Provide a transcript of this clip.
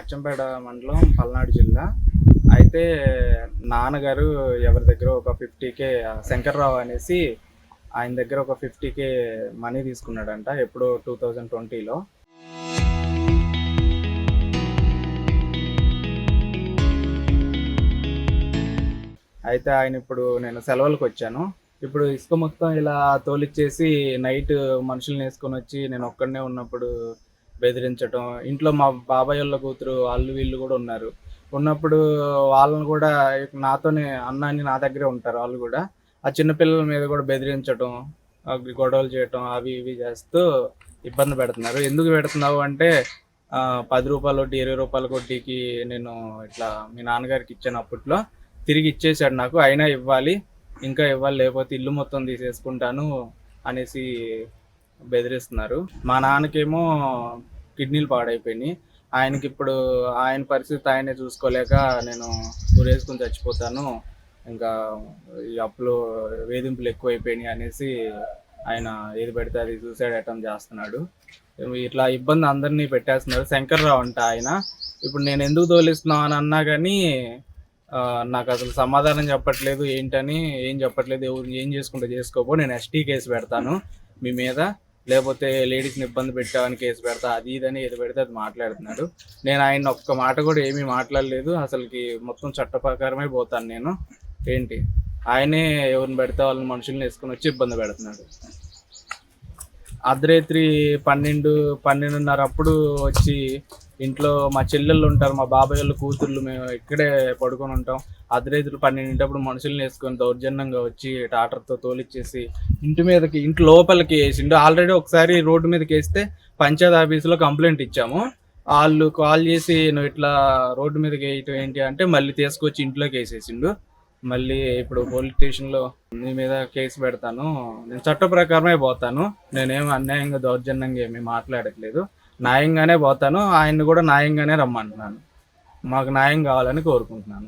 అచ్చంపేట మండలం, పల్నాడు జిల్లా. అయితే నాన్నగారు ఎవరి దగ్గరో ఒక 50,000 శంకర్రావు అనేసి ఆయన దగ్గర ఒక 50,000 మనీ తీసుకున్నాడంట. ఎప్పుడో 2020లో. అయితే ఆయన ఇప్పుడు నేను సెలవులకొచ్చాను. ఇప్పుడు ఇసుక మొత్తం ఇలా తోలిచ్చేసి నైట్ మనుషులనేసుకొనొచ్చి నేను ఒక్కడినే ఉన్నప్పుడు బెదిరించటం. ఇంట్లో మా బాబాయోళ్ళ కూతురు ఆళ్ళు వీళ్ళు గూడా ఉన్నారు. ఉన్నప్పుడు వాళ్ళని గూడా నాతోనే అన్న అని నా దగ్గరే ఉంటారు ఆళ్ళు గూడా. ఆ చిన్న పిల్లల మీద గూడా బెదిరించటం, గొడవలు చేయటం అవి ఇవి చేస్తూ ఇబ్బంది పెడుతున్నారు. ఎందుకు పెడుతున్నావు అంటే రూ. 10 వడ్డీ, రూ. 20 వడ్డీకి నేను ఇట్లా మీ నాన్నగారికి ఇచ్చాను అప్పట్లో. తిరిగి ఇచ్చేసాడు నాకు. అయినా ఇవ్వాలి, ఇంకా ఇవ్వాలి, లేకపోతే ఇల్లు మొత్తం తీసేసుకుంటాను అనేసి బెదిరిస్తున్నారు. మా నాన్నకేమో కిడ్నీలు పాడైపోయినాయి. ఆయనకిప్పుడు ఆయన పరిస్థితి ఆయనే చూసుకోలేక నేను ఊరేసుకొని చచ్చిపోతాను, ఇంకా ఈ అప్పులు వేధింపులు ఎక్కువైపోయినాయి అనేసి ఆయన ఏది పెడితే అది సూసైడ్ అటెంప్ట్ చేస్తున్నాడు. ఇట్లా ఇబ్బంది అందరినీ పెట్టేస్తున్నారు. శంకర్రావు అంట ఆయన. ఇప్పుడు నేను ఎందుకు తోలిస్తున్నావు అని అన్నా కానీ నాకు అసలు సమాధానం చెప్పట్లేదు. ఏంటని ఏం చెప్పట్లేదు. ఎవరు ఏం చేసుకుంటే చేసుకోపో, నేను ఎస్టీ కేసు పెడతాను మీ మీద, లేకపోతే లేడీస్ని ఇబ్బంది పెట్టామని కేసు పెడతా, అది ఇదని ఏది పెడితే అది మాట్లాడుతున్నాడు. నేను ఆయన ఒక్క మాట కూడా ఏమీ మాట్లాడలేదు. అసలుకి మొత్తం చట్ట ప్రకారమే పోతాను నేను. ఏంటి ఆయనే ఎవరిని పెడితే వాళ్ళని మనుషుల్ని వేసుకొని వచ్చి ఇబ్బంది పెడుతున్నాడు. అర్ధరాత్రి 12:30 అప్పుడు వచ్చి ఇంట్లో మా చెల్లెళ్ళు ఉంటారు, మా బాబాయ్ వాళ్ళ కూతుర్లు, మేము ఇక్కడే పడుకొని ఉంటాం. అర్ధరాత్రి 12 మనుషుల్ని వేసుకొని దౌర్జన్యంగా వచ్చి టాటర్తో తోలిచ్చేసి ఇంటి లోపలికి వేసిండు. ఆల్రెడీ ఒకసారి రోడ్డు మీదకి వేస్తే పంచాయత్ ఆఫీసులో కంప్లైంట్ ఇచ్చాము. వాళ్ళు కాల్ చేసి నువ్వు ఇట్లా రోడ్డు మీదకి వేయటం ఏంటి అంటే మళ్ళీ తీసుకొచ్చి ఇంట్లోకి వేసేసిండు. మళ్ళీ ఇప్పుడు పోలీస్ స్టేషన్లో నీ మీద కేసు పెడతాను, నేను చట్ట ప్రకారమే పోతాను, నేనేమి అన్యాయంగా దౌర్జన్యంగా ఏమీ మాట్లాడట్లేదు, న్యాయంగానే పోతాను, ఆయన్ని కూడా న్యాయంగానే రమ్మంటున్నాను. మాకు న్యాయం కావాలని కోరుకుంటున్నాను.